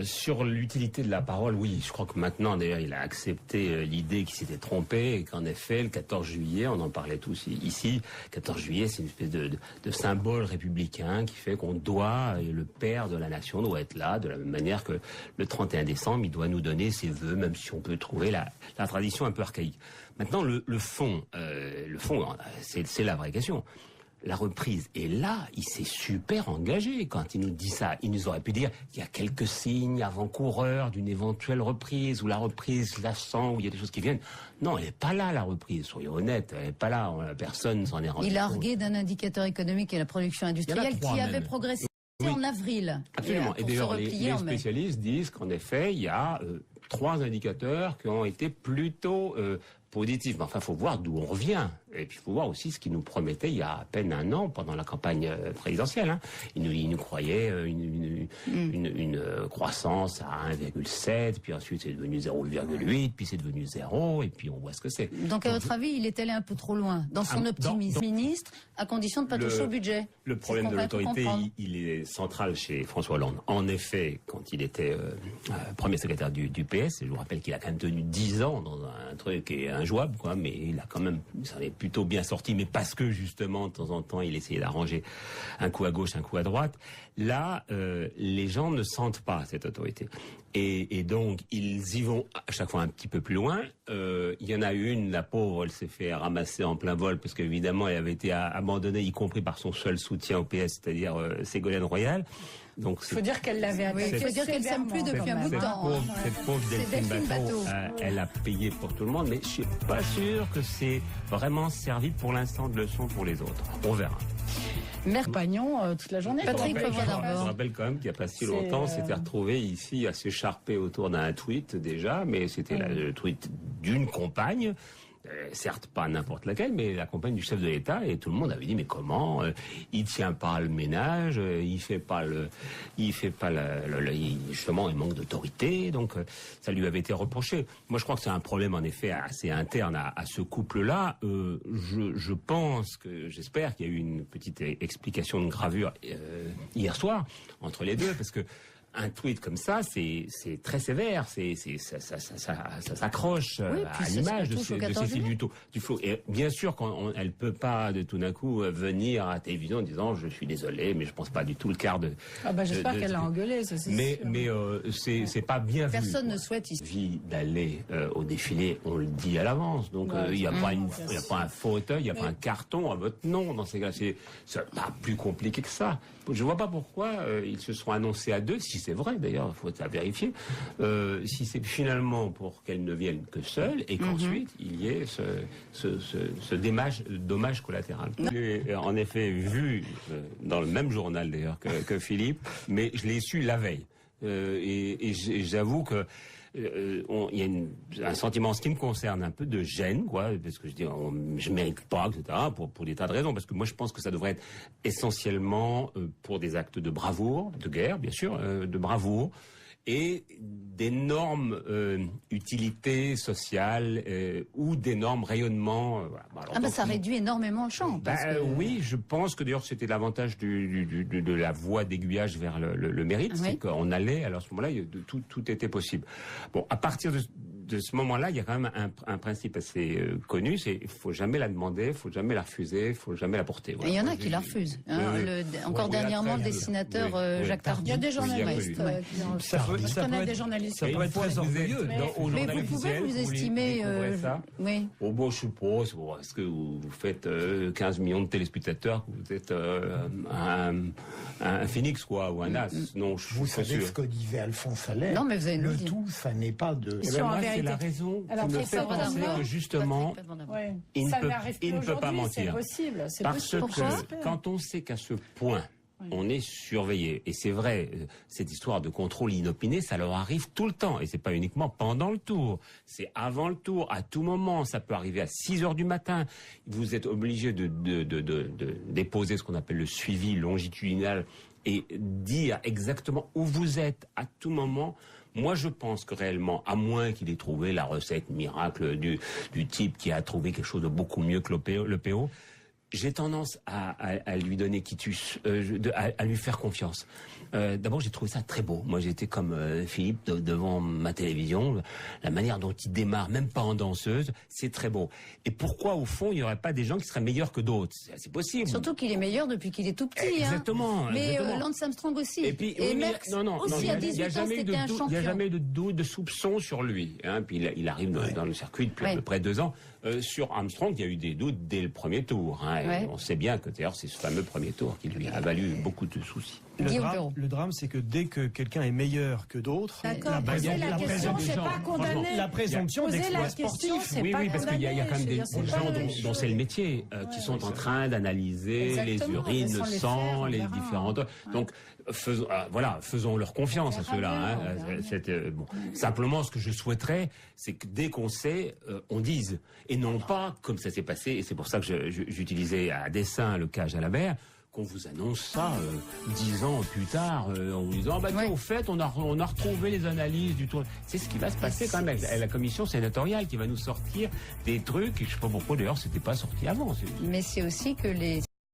Sur l'utilité de la parole, oui, je crois que maintenant, d'ailleurs, il a accepté l'idée qu'il s'était trompé et qu'en effet, le 14 juillet, on en parlait tous ici, 14 juillet, c'est une espèce de symbole républicain qui fait qu'on doit, et le père de la nation doit être là, de la même manière que le 31 décembre, il doit nous donner ses vœux, même si on peut trouver la tradition un peu archaïque. Maintenant, le fond, c'est la vraie question. La reprise. Et là, il s'est super engagé quand il nous dit ça. Il nous aurait pu dire qu'il y a quelques signes avant-coureurs d'une éventuelle reprise, ou la reprise la sent, où il y a des choses qui viennent. Non, elle n'est pas là, la reprise. Soyons honnêtes, elle n'est pas là. Personne s'en est rendu compte. Il a argué d'un indicateur économique et la production industrielle qui avait progressé en avril. Absolument. Et d'ailleurs, les spécialistes disent qu'en effet, il y a 3 indicateurs qui ont été plutôt positifs. Mais enfin, il faut voir d'où on revient. Et puis, il faut voir aussi ce qu'ils nous promettaient il y a à peine un an, pendant la campagne présidentielle. Hein. Ils nous croyaient une croissance à 1,7, puis ensuite c'est devenu 0,8, puis c'est devenu 0, et puis on voit ce que c'est. Donc, à votre avis, il est allé un peu trop loin dans son optimisme, ministre, à condition de ne pas toucher au budget. Le problème de l'autorité, il est central chez François Hollande. En effet, quand il était premier secrétaire du PS, je vous rappelle qu'il a quand même tenu 10 ans dans un truc injouable, quoi, mais il a quand même, ça en est plutôt bien sorti, mais parce que justement, de temps en temps, il essayait d'arranger un coup à gauche, un coup à droite. Là, les gens ne sentent pas cette autorité. Et donc, ils y vont à chaque fois un petit peu plus loin. Il y en a une, la pauvre, elle s'est fait ramasser en plein vol, parce qu'évidemment, elle avait été abandonnée, y compris par son seul soutien au PS, c'est-à-dire Ségolène Royal. Donc, faut dire qu'elle l'avait attaqué. Il faut dire qu'elle ne s'aime plus depuis un bout de temps. Cette pauvre Delphine Batho, elle a payé pour tout le monde, mais je suis pas sûr que c'est vraiment servi pour l'instant de leçon pour les autres. On verra. Mère Pagnon toute la journée. Patrick Poivre-d'Arvor. Je rappelle quand même qu'il n'y a pas si longtemps, s'était retrouvé ici à s'écharper autour d'un tweet déjà, mais c'était le tweet d'une compagne. Certes pas n'importe laquelle, mais la compagne du chef de l'État, et tout le monde avait dit mais comment il tient pas le ménage, justement il manque d'autorité, donc ça lui avait été reproché. Moi je crois que c'est un problème en effet assez interne à ce couple-là. Je pense que j'espère qu'il y a eu une petite explication de gravure hier soir entre les deux, parce que un tweet comme ça, c'est très sévère, ça s'accroche à l'image de Cécile Duflot. Et bien sûr, elle peut pas de tout d'un coup venir à la télévision en disant je suis désolé, mais je pense pas du tout le quart de. J'espère qu'elle l'a engueulé, ça c'est sûr. Mais c'est pas bien vu. Personne ne souhaite ici D'aller au défilé, on le dit à l'avance. Donc il y a pas un fauteuil, il y a pas un carton à votre nom dans ces cas. C'est pas plus compliqué que ça. Je vois pas pourquoi ils se sont annoncés à deux. Si c'est vrai d'ailleurs, il faut la vérifier, si c'est finalement pour qu'elle ne vienne que seule et qu'ensuite il y ait ce dommage collatéral. Je l'ai en effet vu dans le même journal d'ailleurs que Philippe, mais je l'ai su la veille. Et j'avoue que il y a un sentiment, en ce qui me concerne, un peu de gêne, quoi, parce que je mérite pas, etc., pour des tas de raisons, parce que moi je pense que ça devrait être essentiellement pour des actes de bravoure, de guerre, bien sûr, de bravoure, et d'énormes utilités sociales ou d'énormes rayonnements. Voilà. Ça réduit énormément le champ. Oui, je pense que d'ailleurs c'était l'avantage de la voie d'aiguillage vers le mérite, c'est qu'on allait, alors à ce moment-là, tout était possible. Bon, à partir de ce moment-là, il y a quand même un principe assez connu, c'est il faut jamais la demander, il faut jamais la refuser, il faut jamais la porter. Voilà. Il y en a qui la refusent. Encore dernièrement, le dessinateur Jacques Tardy. Il y a des journalistes qui ça peut être très orgueilleux. Mais vous pouvez vous estimer... oui. Oh bon, je suppose, est-ce que vous faites 15 millions de téléspectateurs, vous êtes un phénix, quoi, ou un as? Non, vous savez ce que disait Alphonse Allais. Non, mais vous avez le tout, ça n'est pas de... C'est la raison qui me fait penser que justement, il ne peut pas mentir. Parce que quand on sait qu'à ce point, on est surveillé. Et c'est vrai, cette histoire de contrôle inopiné, ça leur arrive tout le temps. Et c'est pas uniquement pendant le tour. C'est avant le tour, à tout moment. Ça peut arriver à 6 heures du matin. Vous êtes obligé de déposer ce qu'on appelle le suivi longitudinal et dire exactement où vous êtes à tout moment. Moi, je pense que réellement, à moins qu'il ait trouvé la recette miracle du type qui a trouvé quelque chose de beaucoup mieux que le PO, j'ai tendance à lui donner quitus, à lui faire confiance. D'abord, j'ai trouvé ça très beau. Moi, j'étais comme Philippe devant ma télévision. La manière dont il démarre, même pas en danseuse, c'est très beau. Et pourquoi, au fond, il n'y aurait pas des gens qui seraient meilleurs que d'autres? C'est possible. Surtout qu'il est meilleur depuis qu'il est tout petit. Exactement. Hein. Mais Lance Armstrong aussi. Et puis, Merckx aussi, à 18 ans, c'était un champion. Il n'y a jamais eu de doute, de soupçon sur lui. Hein. Puis il arrive dans le circuit depuis à peu près 2 ans. Sur Armstrong, il y a eu des doutes dès le premier tour. Hein. On sait bien que d'ailleurs c'est ce fameux premier tour qui lui a valu beaucoup de soucis. Le drame, c'est que dès que quelqu'un est meilleur que d'autres, la présomption d'exploit sportif. Oui, parce qu'il y a quand même des gens dont c'est le métier qui sont en train d'analyser les urines, le sang, les différentes. Donc faisons leur confiance à ceux-là. Simplement, ce que je souhaiterais, c'est que dès qu'on sait, on dise. Et non pas, comme ça s'est passé, et c'est pour ça que j'utilisais à dessein le cas Jalabert, qu'on vous annonce ça 10 ans plus tard, en vous disant, au fait, on a retrouvé les analyses du tour. C'est ce qui va se passer quand même avec la commission sénatoriale qui va nous sortir des trucs, et je ne sais pas pourquoi d'ailleurs c'était pas sorti avant. Mais c'est aussi que les